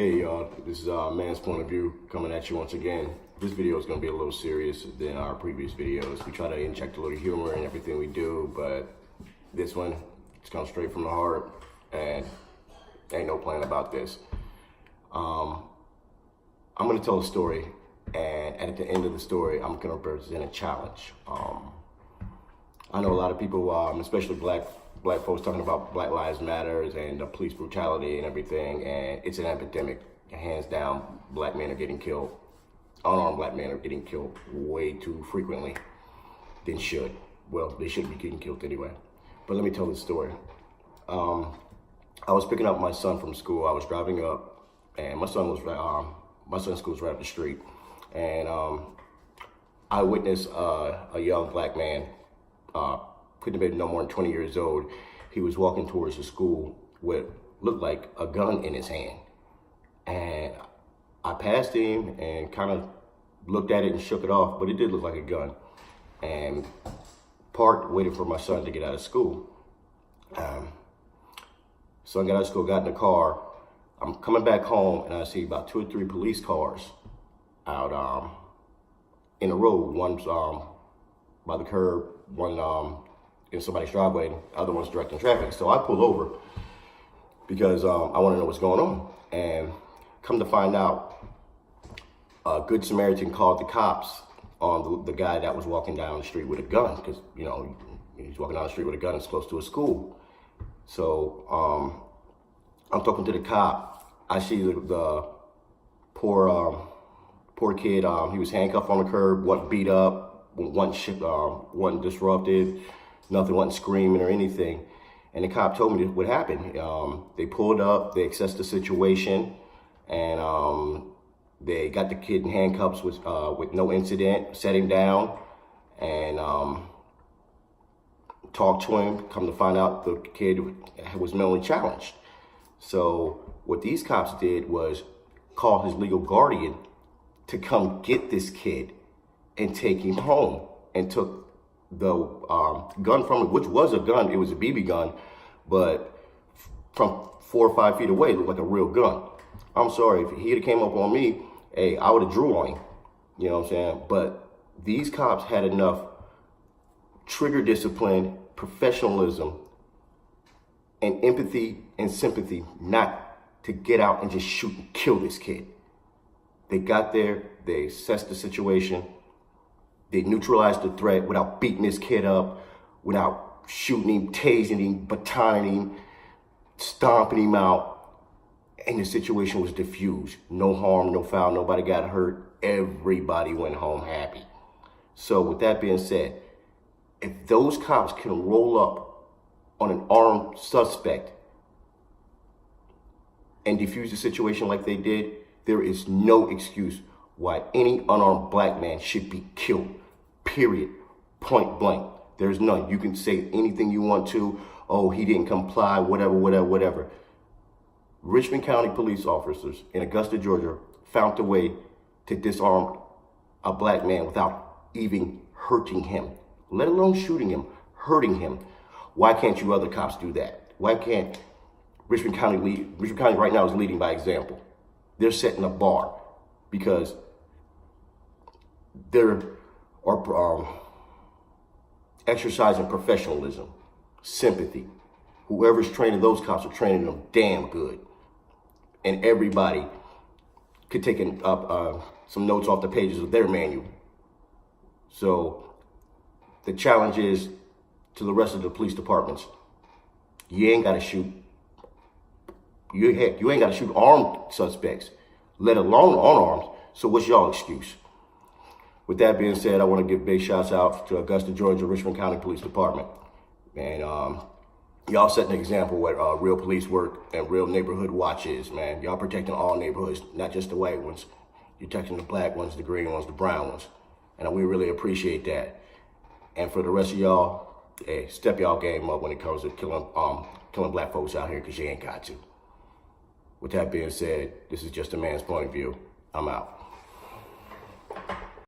Hey y'all, this is Man's Point of View coming at you once again. This video is going to be a little serious than our previous videos. We try to inject a little humor in everything we do, but this one, it's come straight from the heart and ain't no plan about this. I'm going to tell a story, and at the end of the story, I'm going to present a challenge. I know a lot of people, especially black folks, talking about Black Lives Matter and police brutality and everything, and it's an epidemic. Hands down, black men are getting killed. Unarmed black men are getting killed way too frequently than should. Well, they shouldn't be getting killed anyway. But let me tell this story. I was picking up my son from school. I was driving up, and my son's school's right up the street, and I witnessed a young black man. Couldn't have been no more than 20 years old. He was walking towards the school with looked like a gun in his hand. And I passed him and kind of looked at it and shook it off, but it did look like a gun. And parked, waited for my son to get out of school. Son got out of school, got in the car. I'm coming back home and I see about 2 or 3 police cars out in the road. One's by the curb, one in somebody's driveway, the other one's directing traffic. So I pulled over because I want to know what's going on. And come to find out, a Good Samaritan called the cops on the guy that was walking down the street with a gun, because, you know, he's walking down the street with a gun. It's close to a school. So I'm talking to the cop. I see the poor kid. He was handcuffed on the curb, wasn't beat up, wasn't disrupted. Nothing, wasn't screaming or anything. And the cop told me what happened. They pulled up, they assessed the situation, and they got the kid in handcuffs with no incident, set him down, and talked to him. Come to find out, the kid was mentally challenged. So what these cops did was call his legal guardian to come get this kid and take him home, and took the gun from it, which was a gun. It was a BB gun, but from 4 or 5 feet away, it looked like a real gun. I'm sorry, if he had came up on me, hey, I would have drew on him. You know what I'm saying? But these cops had enough trigger discipline, professionalism, and empathy and sympathy not to get out and just shoot and kill this kid. They got there, they assessed the situation, they neutralized the threat without beating this kid up, without shooting him, tasing him, batoning him, stomping him out. And the situation was diffused. No harm, no foul, nobody got hurt. Everybody went home happy. So with that being said, if those cops can roll up on an armed suspect and defuse the situation like they did, there is no excuse why any unarmed black man should be killed. Period. Point blank. There's none. You can say anything you want to. Oh, he didn't comply, whatever. Richmond County police officers in Augusta, Georgia, found a way to disarm a black man without even hurting him, let alone shooting him, hurting him. Why can't you other cops do that? Why can't Richmond County lead? Richmond County right now is leading by example. They're setting a bar because they're exercising professionalism, sympathy. Whoever's training those cops are training them damn good. And everybody could take some notes off the pages of their manual. So the challenge is to the rest of the police departments. You ain't got to shoot. You ain't got to shoot armed suspects, let alone unarmed. So what's y'all excuse? With that being said, I want to give big shouts out to Augusta, Georgia, Richmond County Police Department. And y'all set an example what real police work and real neighborhood watch is, man. Y'all protecting all neighborhoods, not just the white ones. You're protecting the black ones, the green ones, the brown ones. And we really appreciate that. And for the rest of y'all, hey, step y'all game up when it comes to killing black folks out here, because you ain't got to. With that being said, this is just a man's point of view. I'm out.